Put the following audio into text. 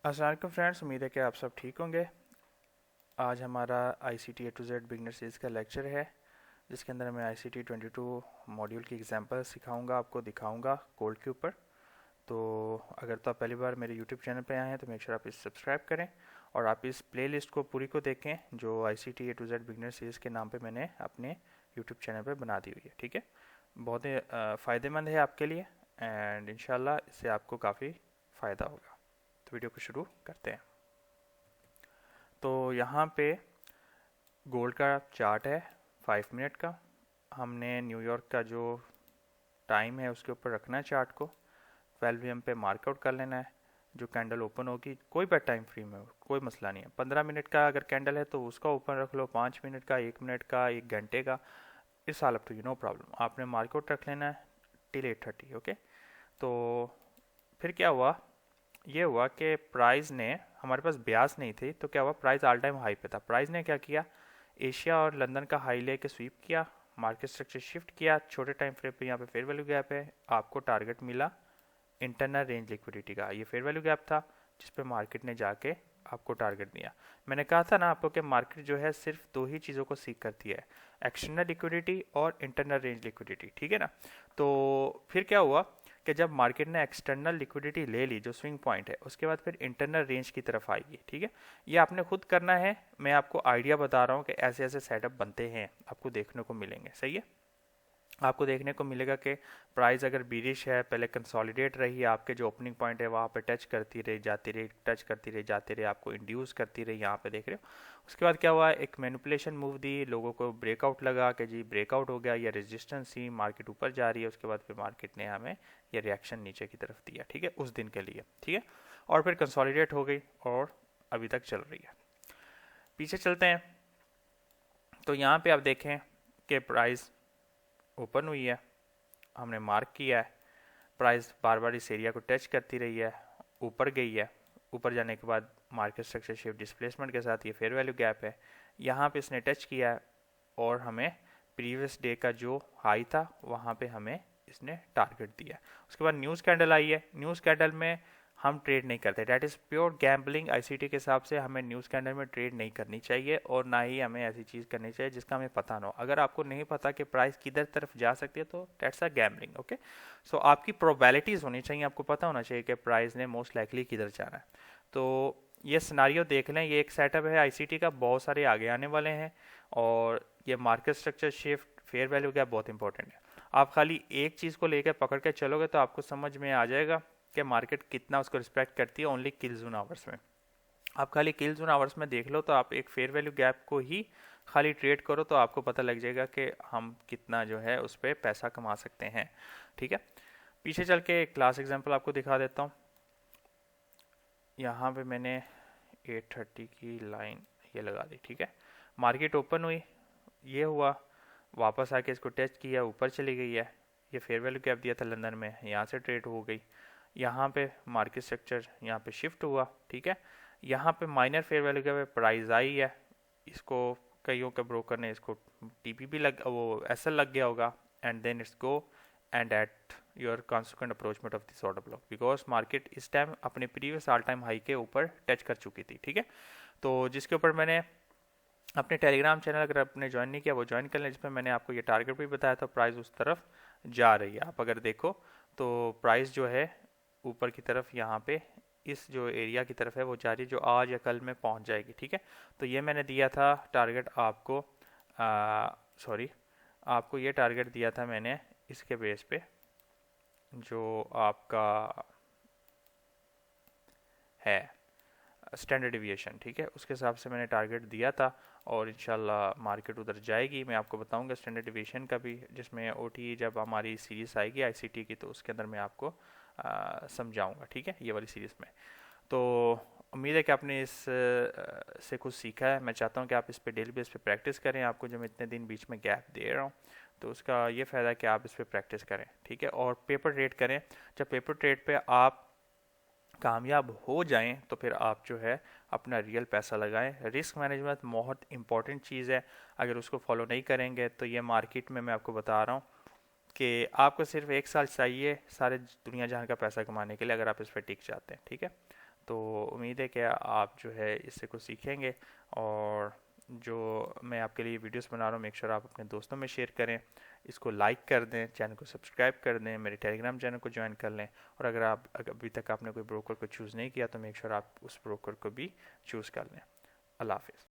अस्सलाम वालेकुम फ्रेंड्स, उम्मीद है कि आप सब ठीक होंगे। आज हमारा ICT A to Z beginner series का लेक्चर है, जिसके अंदर मैं ICT 22 मॉड्यूल की एग्जांपल सिखाऊंगा, आपको दिखाऊंगा कोड के ऊपर। तो अगर तो आप पहली बार मेरे यूट्यूब चैनल पे आए हैं तो मेक श्योर आप इस सब्सक्राइब करें और आप इस प्लेलिस्ट को पूरी को देखें जो ICT A to Z beginner series के नाम पे मैंने अपने यूट्यूब चैनल पे बना दी हुई है। ठीक है, बहुत ही फ़ायदेमंद है आपके लिए एंड इंशाल्लाह इससे आपको काफ़ी फ़ायदा होगा। तो वीडियो को शुरू करते हैं। तो यहाँ पे गोल्ड का चार्ट है 5 मिनट का। हमने न्यूयॉर्क का जो टाइम है उसके ऊपर रखना है चार्ट को। 12 AM पे मार्कआउट कर लेना है। जो कैंडल ओपन होगी, कोई भी टाइम फ्रेम है, कोई मसला नहीं है। 15 मिनट का अगर कैंडल है तो उसका ओपन रख लो, 5 मिनट का, 1 मिनट का, 1 घंटे का, it's all up to you, no problem. आपने मार्कआउट रख लेना है टिल 8:30। ओके, तो फिर क्या हुआ, ये हुआ कि प्राइस ने, हमारे पास ब्याज नहीं थी तो क्या हुआ, प्राइस ऑल टाइम हाई पे था। प्राइस ने क्या किया, एशिया और लंदन का हाई लेके स्वीप किया, मार्केट स्ट्रक्चर शिफ्ट किया। छोटे टाइम फ्रेम पे यहाँ पे फेयर वैल्यू गैप है, आपको टारगेट मिला इंटरनल रेंज लिक्विडिटी का। ये फेयर वैल्यू गैप था जिस पे मार्केट ने जाके आपको टारगेट दिया। मैंने कहा था ना आपको कि मार्केट जो है सिर्फ दो ही चीज़ों को सीख करती है, एक्सटर्नल लिक्विडिटी और इंटरनल रेंज लिक्विडिटी। ठीक है ना। तो फिर क्या हुआ कि जब मार्केट ने एक्सटर्नल लिक्विडिटी ले ली जो स्विंग पॉइंट है, उसके बाद फिर इंटरनल रेंज की तरफ आएगी। ठीक है, ये आपने खुद करना है, मैं आपको आइडिया बता रहा हूँ कि ऐसे ऐसे सेटअप बनते हैं, आपको देखने को मिलेंगे। सही है, आपको देखने को मिलेगा कि प्राइस अगर बीरिश है, पहले कंसोलिडेट रही, आपके जो ओपनिंग पॉइंट है वहाँ पे टच करती रही, जाती रही, टच करती रही, जाती रही, आपको इंड्यूस करती रही, यहाँ पे देख रहे हो। उसके बाद क्या हुआ, एक मैनिपुलेशन मूव दी, लोगों को ब्रेकआउट लगा कि जी ब्रेकआउट हो गया, या रेजिस्टेंस ही, मार्केट ऊपर जा रही है। उसके बाद फिर मार्केट ने हमें ये रिएक्शन नीचे की तरफ दिया। ठीक है, उस दिन के लिए। ठीक है, और फिर कंसोलिडेट हो गई और अभी तक चल रही है। पीछे चलते हैं तो यहाँ पे आप देखें कि प्राइस ओपन हुई है, हमने मार्क किया है, प्राइस बार बार इस एरिया को टच करती रही है, ऊपर गई है। ऊपर जाने के बाद मार्केट स्ट्रक्चर शिफ्ट डिस्प्लेसमेंट के साथ ये फेयर वैल्यू गैप है, यहाँ पे इसने टच किया है और हमें प्रीवियस डे का जो हाई था वहाँ पे हमें इसने टारगेट दिया। उसके बाद न्यूज़ कैंडल आई है। न्यूज़ कैंडल में हम ट्रेड नहीं करते, that is pure gambling. ICT के हिसाब से हमें न्यूज़ कैंडल में ट्रेड नहीं करनी चाहिए और ना ही हमें ऐसी चीज़ करनी चाहिए जिसका हमें पता ना हो। अगर आपको नहीं पता कि प्राइस किधर तरफ जा सकती है तो दैट्स अ गैम्बलिंग। ओके, सो आपकी प्रोबेबिलिटीज़ होनी चाहिए, आपको पता होना चाहिए कि प्राइस ने मोस्ट लाइकली किधर जाना है। तो ये सिनारियो देख लें, ये एक सेटअप है ICT का, बहुत सारे आगे आने वाले हैं। और ये market structure shift, fair value gap बहुत इंपॉर्टेंट है। आप खाली एक चीज़ को लेकर पकड़ के चलोगे तो आपको समझ में आ जाएगा कि मार्केट कितना उसको रिस्पेक्ट करती है ओनली किल जोन आवर्स में। आप खाली किल जोन आवर्स में देख लो तो आप एक फेयर वैल्यू गैप को ही खाली ट्रेड करो तो आपको पता लग जाएगा कि हम कितना जो है उस पर पैसा कमा सकते हैं। ठीक है, पीछे चल के एक क्लास एग्जांपल आपको दिखा देता हूँ। यहाँ पे मैंने 8:30 की लाइन ये लगा दी। ठीक है, मार्केट ओपन हुई, ये हुआ, वापस आके इसको टेस्ट किया, ऊपर चली गई है। ये फेयर वैल्यू गैप दिया था लंदन में, यहाँ से ट्रेड हो गई। यहाँ पे मार्केट स्ट्रक्चर यहाँ पे शिफ्ट हुआ। ठीक है, यहाँ पे minor fair value gap price I है, इसको कईयों के ब्रोकर ने इसको TP भी लग, वो SL लग गया होगा, and then it's go and at your consequent approachment of this order block, because market इस टाइम अपने प्रीवियस ऑल टाइम हाई के ऊपर टच कर चुकी थी। ठीक है, तो जिसके ऊपर मैंने अपने टेलीग्राम चैनल, अगर आपने ज्वाइन नहीं किया वो ज्वाइन कर लें, जिसमें मैंने आपको ये टारगेट भी बताया था, प्राइस उस तरफ जा रही है। आप अगर देखो तो प्राइस जो है ऊपर की तरफ यहाँ पे इस जो एरिया की तरफ है वो जा रही है, जो आज या कल में पहुँच जाएगी। ठीक है, तो ये मैंने दिया था टारगेट आपको, सॉरी, आपको ये टारगेट दिया था मैंने इसके बेस पे जो आपका है स्टैंडर्ड डिविएशन। ठीक है, उसके हिसाब से मैंने टारगेट दिया था और इंशाल्लाह मार्केट उधर जाएगी। मैं आपको बताऊंगा स्टैंडर्ड डिविएशन का भी, जिसमें OT जब हमारी सीरीज़ आएगी ICT की तो उसके अंदर मैं आपको समझाऊंगा। ठीक है, ये वाली सीरीज़ में। तो उम्मीद है कि आपने इस से कुछ सीखा है। मैं चाहता हूँ कि आप इस पे डेली बेस पे प्रैक्टिस करें। आपको जो मैं इतने दिन बीच में गैप दे रहा हूँ तो उसका ये फ़ायदा है कि आप इस पे प्रैक्टिस करें। ठीक है, और पेपर ट्रेड करें। जब पेपर ट्रेड पे आप कामयाब हो जाएं तो फिर आप जो है अपना रियल पैसा लगाएं। रिस्क मैनेजमेंट बहुत इंपॉर्टेंट चीज़ है, अगर उसको फॉलो नहीं करेंगे तो ये मार्केट में, मैं आपको बता रहा हूँ कि आपको सिर्फ 1 साल चाहिए सारे दुनिया जहां का पैसा कमाने के लिए, अगर आप इस पर टिक जाते हैं। ठीक है, तो उम्मीद है कि आप जो है इससे कुछ सीखेंगे। और जो मैं आपके लिए वीडियोस बना रहा हूँ, मेक श्योर आप अपने दोस्तों में शेयर करें, इसको लाइक कर दें, चैनल को सब्सक्राइब कर दें, मेरे टेलीग्राम चैनल को ज्वाइन कर लें। और अगर अभी तक आपने कोई ब्रोकर को चूज़ नहीं किया तो मेक श्योर आप उस ब्रोकर को भी चूज़ कर लें। अल्लाह हाफिज़।